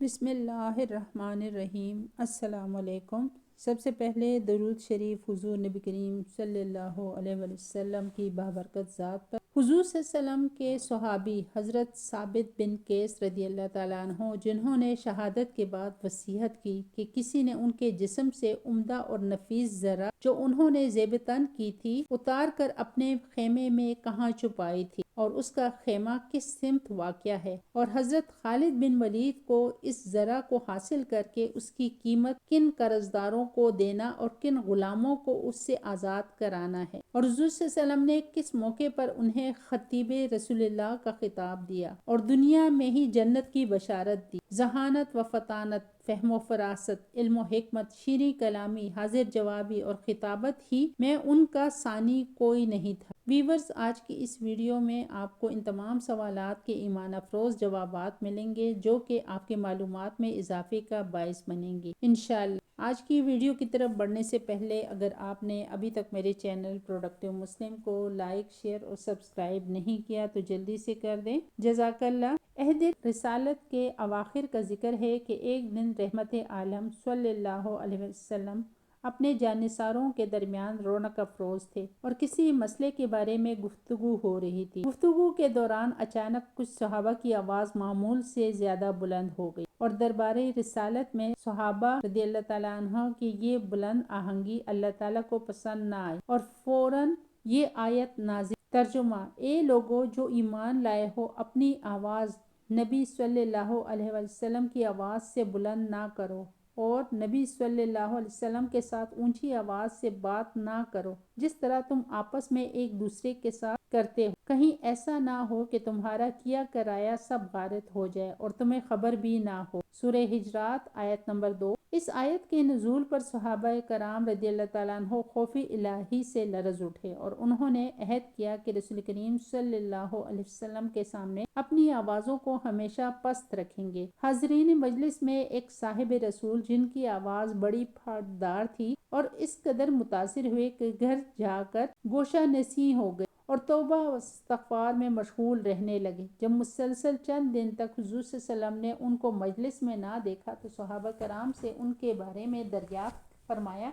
بسم اللہ الرحمن الرحیم۔ السلام علیکم۔ سب سے پہلے درود شریف حضور نبی کریم صلی اللہ علیہ وسلم کی بابرکت ذات پر۔ حضور صلی اللہ علیہ وسلم کے صحابی حضرت ثابت بن قیس رضی اللہ تعالیٰ عنہ، جنہوں نے شہادت کے بعد وصیت کی کہ کسی نے ان کے جسم سے عمدہ اور نفیس زرہ جو انہوں نے زیب تن کی تھی اتار کر اپنے خیمے میں کہاں چھپائی تھی اور اس کا خیمہ کس سمت واقع ہے، اور حضرت خالد بن ولید کو اس زرہ کو حاصل کر کے اس کی قیمت کن قرضداروں کو دینا اور کن غلاموں کو اس سے آزاد کرانا ہے، اور حضور صلی اللہ علیہ وسلم نے کس موقع پر انہیں خطیب رسول اللہ کا خطاب دیا اور دنیا میں ہی جنت کی بشارت دی۔ ذہانت و فطانت، فہم و فراست، علم و حکمت، شیریں کلامی، حاضر جوابی اور خطابت ہی میں ان کا ثانی کوئی نہیں تھا۔ ویورز، آج کی اس ویڈیو میں آپ کو ان تمام سوالات کے ایمان افروز جوابات ملیں گے جو کہ آپ کے معلومات میں اضافے کا باعث بنیں گے انشاءاللہ۔ آج کی ویڈیو کی طرف بڑھنے سے پہلے اگر آپ نے ابھی تک میرے چینل پروڈکٹیو مسلم کو لائک، شیئر اور سبسکرائب نہیں کیا تو جلدی سے کر دیں، جزاک اللہ۔ عہد رسالت کے اواخر کا ذکر ہے کہ ایک دن رحمت عالم صلی اللہ علیہ وسلم اپنے جانثاروں کے درمیان رونق افروز تھے اور کسی مسئلے کے بارے میں گفتگو ہو رہی تھی۔ گفتگو کے دوران اچانک کچھ صحابہ کی آواز معمول سے زیادہ بلند ہو گئی اور دربار رسالت میں صحابہ رضی اللہ تعالیٰ عنہ کی یہ بلند آہنگی اللہ تعالیٰ کو پسند نہ آئی اور فوراً یہ آیت نازل۔ ترجمہ: اے لوگو جو ایمان لائے ہو، اپنی آواز نبی صلی اللہ علیہ وسلم کی آواز سے بلند نہ کرو اور نبی صلی اللہ علیہ وسلم کے ساتھ اونچی آواز سے بات نہ کرو جس طرح تم آپس میں ایک دوسرے کے ساتھ کرتے ہو، کہیں ایسا نہ ہو کہ تمہارا کیا کرایا سب غارت ہو جائے اور تمہیں خبر بھی نہ ہو۔ سورہ حجرات آیت نمبر 2۔ اس آیت کے نزول پر صحابہ کرام رضی اللہ تعالیٰ عنہ خوف الہی سے لرز اٹھے اور انہوں نے عہد کیا کہ رسول کریم صلی اللہ علیہ وسلم کے سامنے اپنی آوازوں کو ہمیشہ پست رکھیں گے۔ حاضرین مجلس میں ایک صاحب رسول جن کی آواز بڑی پھاٹدار تھی اور اس قدر متاثر ہوئے کہ گھر جا کر گوشہ نشین ہو گئے اور توبہ و استغفار میں مشغول رہنے لگے۔ جب مسلسل چند دن تک حضور صلی اللہ علیہ وسلم نے ان کو مجلس میں نہ دیکھا تو صحابہ کرام سے ان کے بارے میں دریافت فرمایا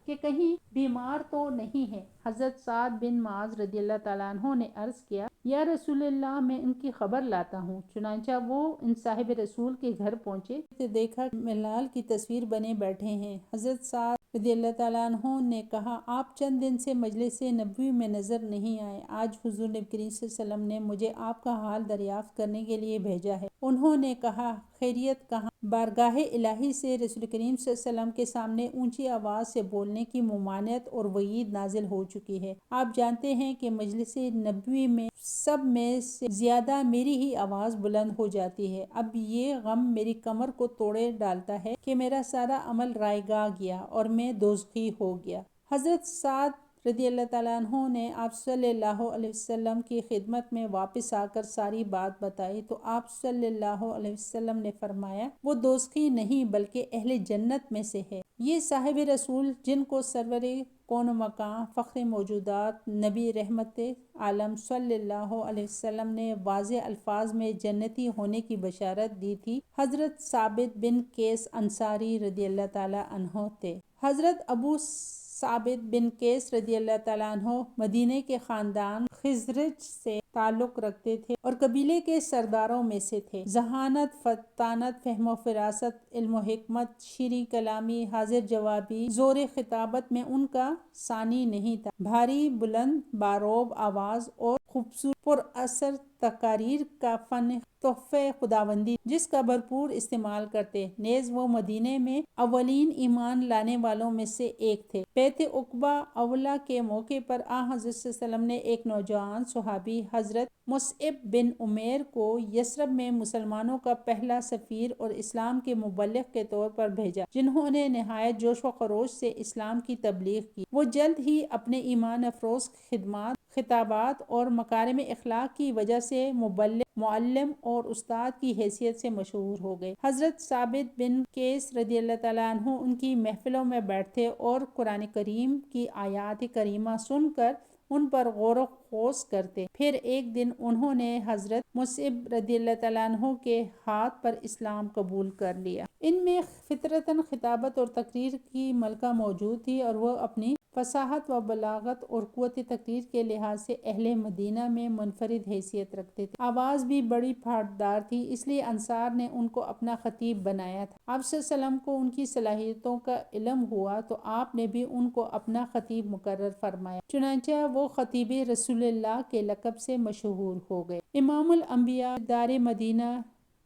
کہ کہیں بیمار تو نہیں ہے۔ حضرت سعد بن معاذ رضی اللہ تعالیٰ عنہ نے عرض کیا، یا رسول اللہ، میں ان کی خبر لاتا ہوں۔ چنانچہ وہ ان صاحب رسول کے گھر پہنچے تو دیکھا ملال کی تصویر بنے بیٹھے ہیں۔ حضرت سعد رضی اللہ تعالیٰ عنہ نے کہا، آپ چند دن سے مجلس نبوی میں نظر نہیں آئے، آج حضور نبی کریم صلی اللہ علیہ وسلم نے مجھے آپ کا حال دریافت کرنے کے لیے بھیجا ہے۔ انہوں نے کہا، خیریت کہاں؟ بارگاہ الہی سے رسول کریم صلی اللہ علیہ وسلم کے سامنے اونچی آواز سے بولنے کی ممانعت اور وعید نازل ہو چکی ہے۔ آپ جانتے ہیں کہ مجلس نبوی میں سب میں سے زیادہ میری ہی آواز بلند ہو جاتی ہے۔ اب یہ غم میری کمر کو توڑے ڈالتا ہے کہ میرا سارا عمل رائگاں گیا اور میں دوزخی ہو گیا۔ حضرت سعد رضی اللہ تعالیٰ عنہ نے آپ صلی اللہ علیہ وسلم کی خدمت میں واپس آ کر ساری بات بتائی تو آپ صلی اللہ علیہ وسلم نے فرمایا، وہ دوزخی نہیں بلکہ اہل جنت میں سے ہے۔ یہ صاحب رسول جن کو سرور کون و مکان، فخر موجودات، نبی رحمت عالم صلی اللہ علیہ وسلم نے واضح الفاظ میں جنتی ہونے کی بشارت دی تھی، حضرت ثابت بن قیس انصاری رضی اللہ تعالیٰ عنہ تھے۔ حضرت ابو ثابت بن قیس رضی اللہ تعالیٰ عنہ مدینے کے خاندان خزرج سے تعلق رکھتے تھے اور قبیلے کے سرداروں میں سے تھے۔ ذہانت، فطانت، فہم و فراست، علم و حکمت، شیریں کلامی، حاضر جوابی، زور خطابت میں ان کا ثانی نہیں تھا۔ بھاری بلند باروب آواز اور خوبصورت پر اثر تقاریر کا فن تحفہ خداوندی جس کا بھرپور استعمال کرتے، نیز وہ مدینے میں اولین ایمان لانے والوں میں سے ایک تھے۔ بیعت عقبہ اولیٰ کے موقع پر حضرت صلی اللہ علیہ وسلم نے ایک نوجوان صحابی حضرت مصعب بن عمیر کو یثرب میں مسلمانوں کا پہلا سفیر اور اسلام کے مبلغ کے طور پر بھیجا، جنہوں نے نہایت جوش و خروش سے اسلام کی تبلیغ کی۔ وہ جلد ہی اپنے ایمان افروز خدمات، خطابات اور مکارم اخلاق کی وجہ سے مبلغ، معلم اور استاد کی حیثیت سے مشہور ہو گئے۔ حضرت ثابت بن قیس رضی اللہ تعالیٰ عنہ ان کی محفلوں میں بیٹھتے اور قرآن کریم کی آیات کریمہ سن کر ان پر غور و خوض کرتے۔ پھر ایک دن انہوں نے حضرت مصعب رضی اللہ تعالیٰ عنہ کے ہاتھ پر اسلام قبول کر لیا۔ ان میں فطرتاً خطابت اور تقریر کی ملکہ موجود تھی اور وہ اپنی فصاحت و بلاغت اور قوت تقریر کے لحاظ سے اہل مدینہ میں منفرد حیثیت رکھتے تھے۔ آواز بھی بڑی پھاٹدار تھی، اس لیے انصار نے ان کو اپنا خطیب بنایا تھا۔ آپ صلی اللہ علیہ وسلم کو ان کی صلاحیتوں کا علم ہوا تو آپ نے بھی ان کو اپنا خطیب مقرر فرمایا، چنانچہ وہ خطیب رسول اللہ کے لقب سے مشہور ہو گئے۔ امام الانبیاء دار مدینہ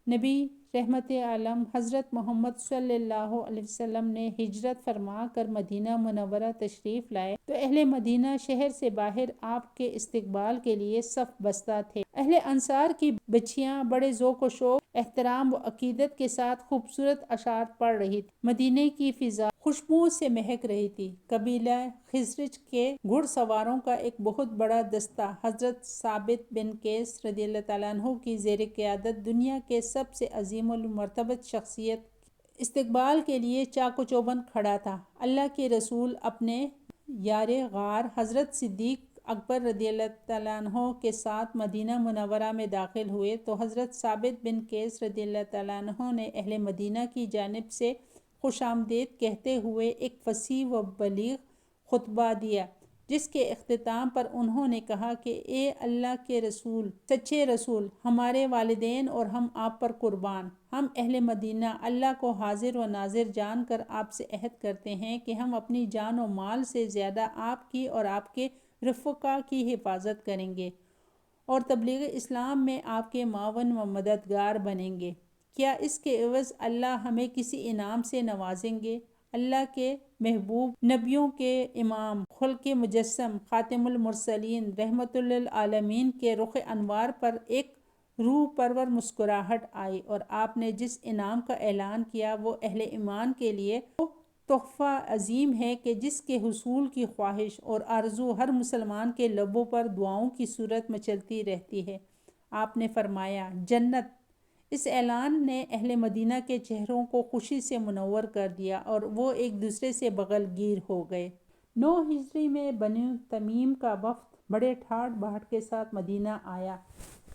نبی رحمت عالم حضرت محمد صلی اللہ علیہ وسلم نے ہجرت فرما کر مدینہ منورہ تشریف لائے تو اہل مدینہ شہر سے باہر آپ کے استقبال کے لیے صف بستہ تھے۔ اہل انصار کی بچیاں بڑے ذوق و شوق، احترام و عقیدت کے ساتھ خوبصورت اشعار پڑھ رہی تھی۔ مدینے کی فضا خوشبوؤں سے مہک رہی تھی۔ قبیلہ خزرج کے گھڑ سواروں کا ایک بہت بڑا دستہ حضرت ثابت بن قیس رضی اللہ تعالیٰ عنہ کی زیر قیادت دنیا کے سب سے عظیم المرتبت شخصیت استقبال کے لیے چاق و چوبند کھڑا تھا۔ اللہ کے رسول اپنے یار غار حضرت صدیق اکبر رضی اللہ تعالیٰ عنہ کے ساتھ مدینہ منورہ میں داخل ہوئے تو حضرت ثابت بن قیس رضی اللہ تعالیٰ عنہ نے اہل مدینہ کی جانب سے خوش آمدید کہتے ہوئے ایک فصیح و بلیغ خطبہ دیا، جس کے اختتام پر انہوں نے کہا کہ اے اللہ کے رسول، سچے رسول، ہمارے والدین اور ہم آپ پر قربان۔ ہم اہل مدینہ اللہ کو حاضر و ناظر جان کر آپ سے عہد کرتے ہیں کہ ہم اپنی جان و مال سے زیادہ آپ کی اور آپ کے رفقا کی حفاظت کریں گے اور تبلیغ اسلام میں آپ کے معاون و مددگار بنیں گے۔ کیا اس کے عوض اللہ ہمیں کسی انعام سے نوازیں گے؟ اللہ کے محبوب نبیوں کے امام، خلق مجسم، خاتم المرسلین، رحمت للعالمین کے رخ انوار پر ایک روح پرور مسکراہٹ آئی اور آپ نے جس انعام کا اعلان کیا وہ اہل ایمان کے لیے وہ تحفہ عظیم ہے کہ جس کے حصول کی خواہش اور آرزو ہر مسلمان کے لبوں پر دعاؤں کی صورت میں چلتی رہتی ہے۔ آپ نے فرمایا، جنت۔ اس اعلان نے اہل مدینہ کے چہروں کو خوشی سے منور کر دیا اور وہ ایک دوسرے سے بغل گیر ہو گئے۔ 9 ہجری میں بنو تمیم کا وفد بڑے ٹھاٹھ باٹھ کے ساتھ مدینہ آیا۔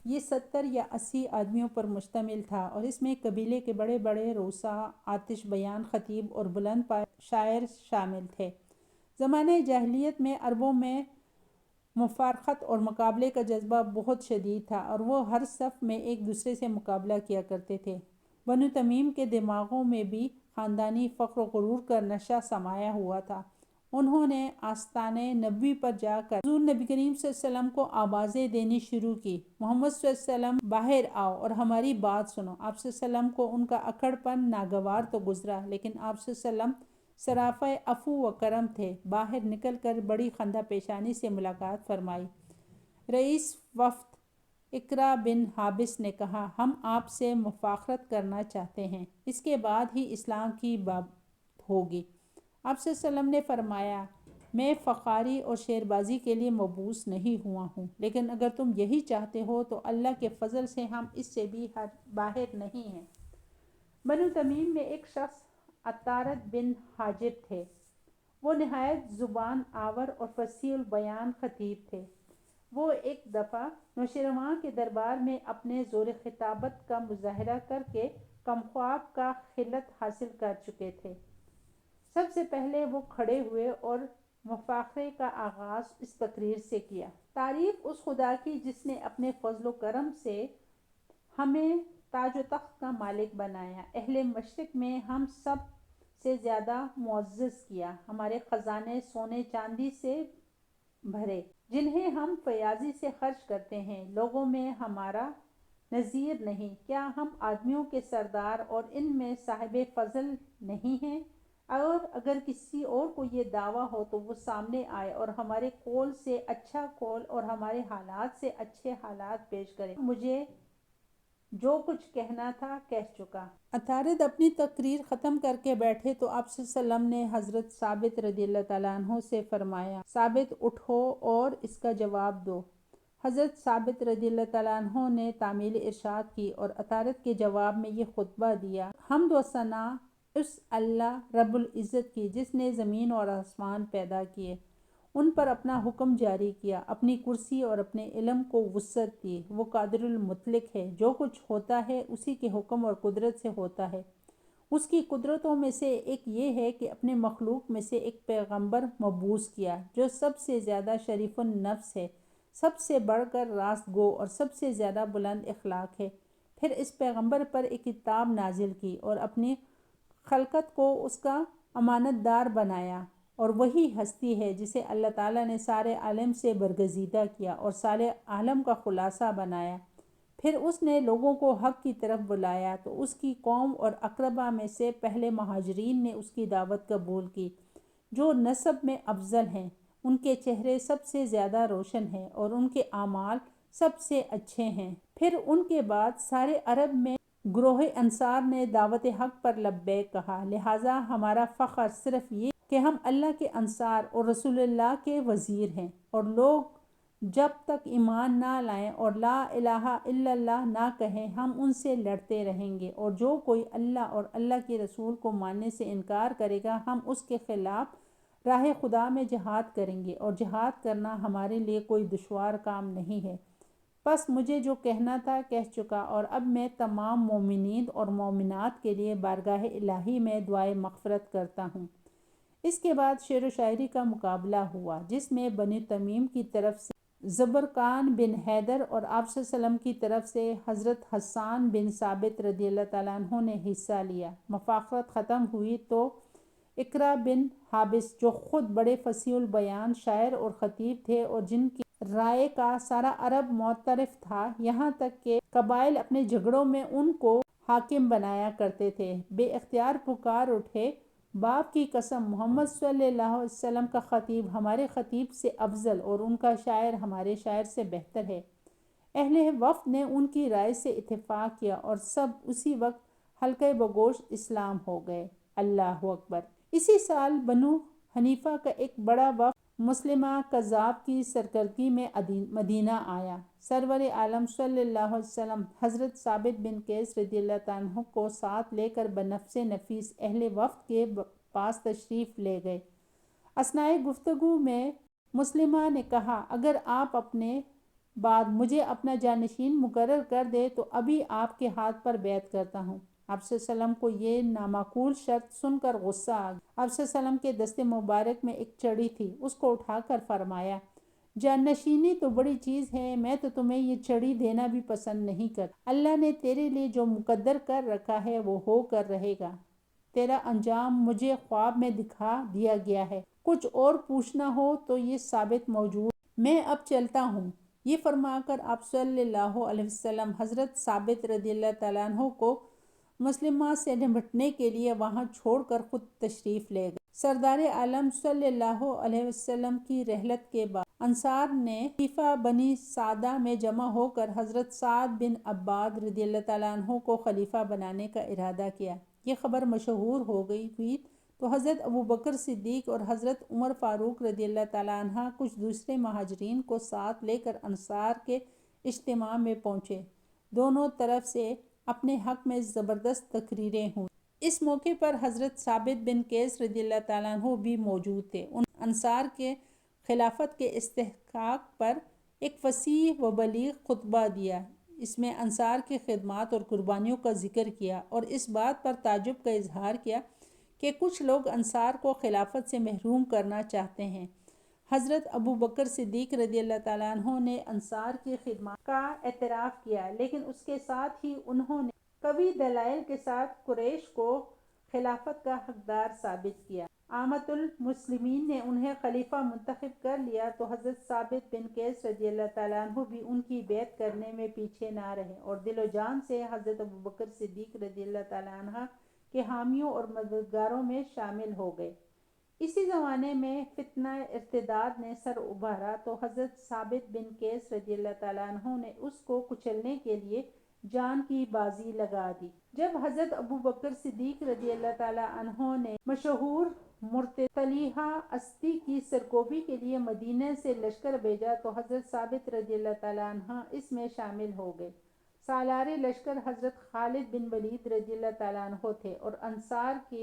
یہ 70 یا 80 آدمیوں پر مشتمل تھا اور اس میں قبیلے کے بڑے بڑے رؤسا، آتش بیان خطیب اور بلند پائے شاعر شامل تھے۔ زمانہ جاہلیت میں عربوں میں مفارقت اور مقابلے کا جذبہ بہت شدید تھا اور وہ ہر صف میں ایک دوسرے سے مقابلہ کیا کرتے تھے۔ بنو تمیم کے دماغوں میں بھی خاندانی فخر و غرور کا نشہ سمایا ہوا تھا۔ انہوں نے آستانِ نبوی پر جا کر حضور نبی کریم صلی اللہ علیہ وسلم کو آوازیں دینی شروع کی، محمد صلی اللہ علیہ وسلم باہر آؤ اور ہماری بات سنو۔ آپ صلی اللہ علیہ وسلم کو ان کا اکڑ پن ناگوار تو گزرا، لیکن آپ صلی اللہ علیہ وسلم سراپا عفو و کرم تھے۔ باہر نکل کر بڑی خندہ پیشانی سے ملاقات فرمائی۔ رئیس وفد اقرا بن حابس نے کہا، ہم آپ سے مفاخرت کرنا چاہتے ہیں، اس کے بعد ہی اسلام کی بات ہوگی۔ آپ صلی اللہ علیہ وسلم نے فرمایا، میں فخاری اور شعر بازی کے لیے مبعوث نہیں ہوا ہوں، لیکن اگر تم یہی چاہتے ہو تو اللہ کے فضل سے ہم اس سے بھی باہر نہیں ہیں۔ بنو تمیم میں ایک شخص عطارد بن حاجب تھے۔ وہ نہایت زبان آور اور فصیح البیان خطیب تھے۔ وہ ایک دفعہ نوشیروان کے دربار میں اپنے زور خطابت کا مظاہرہ کر کے کمخواب کا خلعت حاصل کر چکے تھے۔ سب سے پہلے وہ کھڑے ہوئے اور مفاخرے کا آغاز اس تقریر سے کیا، تعریف اس خدا کی جس نے اپنے فضل و کرم سے ہمیں تاج و تخت کا مالک بنایا، اہل مشرق میں ہم سب سے زیادہ معزز کیا، ہمارے خزانے سونے چاندی سے بھرے جنہیں ہم فیاضی سے خرچ کرتے ہیں، لوگوں میں ہمارا نظیر نہیں، کیا ہم آدمیوں کے سردار اور ان میں صاحب فضل نہیں ہیں؟ اور اگر کسی اور کو یہ دعویٰ ہو تو وہ سامنے آئے اور ہمارے قول سے اچھا قول اور ہمارے حالات سے اچھے حالات پیش کرے۔ مجھے جو کچھ کہنا تھا کہہ چکا۔ عطارد اپنی تقریر ختم کر کے بیٹھے تو آپ صلی اللہ علیہ وسلم نے حضرت ثابت رضی اللہ تعالیٰ عنہ سے فرمایا، ثابت اٹھو اور اس کا جواب دو۔ حضرت ثابت رضی اللہ تعالیٰ عنہ نے تعمیل ارشاد کی اور عطارد کے جواب میں یہ خطبہ دیا، حمد و ثنا اس اللہ رب العزت کی جس نے زمین اور آسمان پیدا کیے، ان پر اپنا حکم جاری کیا، اپنی کرسی اور اپنے علم کو وسعت دی۔ وہ قادر المطلق ہے، جو کچھ ہوتا ہے اسی کے حکم اور قدرت سے ہوتا ہے۔ اس کی قدرتوں میں سے ایک یہ ہے کہ اپنے مخلوق میں سے ایک پیغمبر مبعوث کیا جو سب سے زیادہ شریف النفس ہے، سب سے بڑھ کر راست گو اور سب سے زیادہ بلند اخلاق ہے۔ پھر اس پیغمبر پر ایک کتاب نازل کی اور اپنی خلقت کو اس کا امانت دار بنایا، اور وہی ہستی ہے جسے اللہ تعالیٰ نے سارے عالم سے برگزیدہ کیا اور سارے عالم کا خلاصہ بنایا۔ پھر اس نے لوگوں کو حق کی طرف بلایا تو اس کی قوم اور اقربا میں سے پہلے مہاجرین نے اس کی دعوت قبول کی، جو نسب میں افضل ہیں، ان کے چہرے سب سے زیادہ روشن ہیں اور ان کے اعمال سب سے اچھے ہیں۔ پھر ان کے بعد سارے عرب میں گروہ انصار نے دعوت حق پر لبیک کہا، لہٰذا ہمارا فخر صرف یہ کہ ہم اللہ کے انصار اور رسول اللہ کے وزیر ہیں، اور لوگ جب تک ایمان نہ لائیں اور لا الہ الا اللہ نہ کہیں ہم ان سے لڑتے رہیں گے، اور جو کوئی اللہ اور اللہ کے رسول کو ماننے سے انکار کرے گا ہم اس کے خلاف راہ خدا میں جہاد کریں گے، اور جہاد کرنا ہمارے لیے کوئی دشوار کام نہیں ہے۔ بس مجھے جو کہنا تھا کہہ چکا، اور اب میں تمام مومنین اور مومنات کے لیے بارگاہ الہی میں دعائے مغفرت کرتا ہوں۔ اس کے بعد شعر و شاعری کا مقابلہ ہوا، جس میں بنی تمیم کی طرف سے زبرقان بن حیدر اور آپ صلی اللہ علیہ وسلم کی طرف سے حضرت حسان بن ثابت رضی اللہ تعالیٰ عنہ نے حصہ لیا۔ مفاخرت ختم ہوئی تو اقرا بن حابس، جو خود بڑے فصیح البیان شاعر اور خطیب تھے اور جن کی رائے کا سارا عرب معترف تھا، یہاں تک کہ قبائل اپنے جھگڑوں میں ان کو حاکم بنایا کرتے تھے، بے اختیار پکار اٹھے، باپ کی قسم محمد صلی اللہ علیہ وسلم کا خطیب ہمارے خطیب سے افضل اور ان کا شاعر ہمارے شاعر سے بہتر ہے۔ اہل وفد نے ان کی رائے سے اتفاق کیا اور سب اسی وقت حلقہ بگوش اسلام ہو گئے۔ اللہ اکبر۔ اسی سال بنو حنیفہ کا ایک بڑا وفد مسلمہ کذاب کی سرکردگی میں مدینہ آیا۔ سرور عالم صلی اللہ علیہ وسلم حضرت ثابت بن قیس رضی اللہ تعالیٰ عنہ کو ساتھ لے کر بنفس نفیس اہل وفد کے پاس تشریف لے گئے۔ اثنائے گفتگو میں مسلمہ نے کہا، اگر آپ اپنے بعد مجھے اپنا جانشین مقرر کر دے تو ابھی آپ کے ہاتھ پر بیعت کرتا ہوں۔ آپ صلی اللہ علیہ وسلم کو یہ نامعقول شرط سن کر غصہ آ گیا۔ آپ صلی اللہ علیہ وسلم کے دست مبارک میں ایک چڑی تھی، اس کو اٹھا کر فرمایا، جانشینی تو بڑی چیز ہے، میں تو تمہیں یہ چڑی دینا بھی پسند نہیں کرتا۔ اللہ نے تیرے لیے جو مقدر کر رکھا ہے وہ ہو کر رہے گا، تیرا انجام مجھے خواب میں دکھا دیا گیا ہے، کچھ اور پوچھنا ہو تو یہ ثابت موجود، میں اب چلتا ہوں۔ یہ فرما کر آپ صلی اللہ علیہ وسلم حضرت ثابت رضی اللہ تعالیٰ عنہ کو مسلمہ سے نمٹنے کے لیے وہاں چھوڑ کر خود تشریف لے گئے۔ سردار عالم صلی اللہ علیہ وسلم کی رحلت کے بعد انصار نے حلیفہ بنی سعدہ میں جمع ہو کر حضرت سعد بن عباد رضی اللہ تعالیٰ عنہ کو خلیفہ بنانے کا ارادہ کیا۔ یہ خبر مشہور ہو گئی ہوئی تو حضرت ابوبکر صدیق اور حضرت عمر فاروق رضی اللہ تعالیٰ عنہ کچھ دوسرے مہاجرین کو ساتھ لے کر انصار کے اجتماع میں پہنچے۔ دونوں طرف سے اپنے حق میں زبردست تقریریں ہوئیں۔ اس موقع پر حضرت ثابت بن قیس رضی اللہ تعالیٰ عنہ بھی موجود تھے۔ انصار کے خلافت کے استحقاق پر ایک فصیح و بلیغ خطبہ دیا۔ اس میں انصار کی خدمات اور قربانیوں کا ذکر کیا اور اس بات پر تعجب کا اظہار کیا کہ کچھ لوگ انصار کو خلافت سے محروم کرنا چاہتے ہیں۔ حضرت ابوبکر صدیق رضی اللہ تعالیٰ عنہ نے انصار کی خدمات کا اعتراف کیا، لیکن اس کے ساتھ ہی انہوں نے قوی دلائل کے ساتھ قریش کو خلافت کا حقدار ثابت کیا۔ عامۃ المسلمین نے انہیں خلیفہ منتخب کر لیا تو حضرت ثابت بن قیس رضی اللہ تعالیٰ عنہ بھی ان کی بیعت کرنے میں پیچھے نہ رہے اور دل و جان سے حضرت ابوبکر صدیق رضی اللہ تعالیٰ عنہ کے حامیوں اور مددگاروں میں شامل ہو گئے۔ اسی زمانے میں فتنہ ارتداد نے سر ابھارا تو حضرت ثابت بن قیس رضی اللہ تعالیٰ عنہ نے اس کو کچلنے کے لیے جان کی بازی لگا دی۔ جب حضرت ابوبکر صدیق رضی اللہ تعالیٰ عنہ نے مشہور مرتد طلحہ اسدی کی سرکوبی کے لیے مدینہ سے لشکر بھیجا تو حضرت ثابت رضی اللہ تعالیٰ عنہ اس میں شامل ہو گئے۔ سالار لشکر حضرت خالد بن ولید رضی اللہ تعالیٰ عنہ تھے اور انصار کی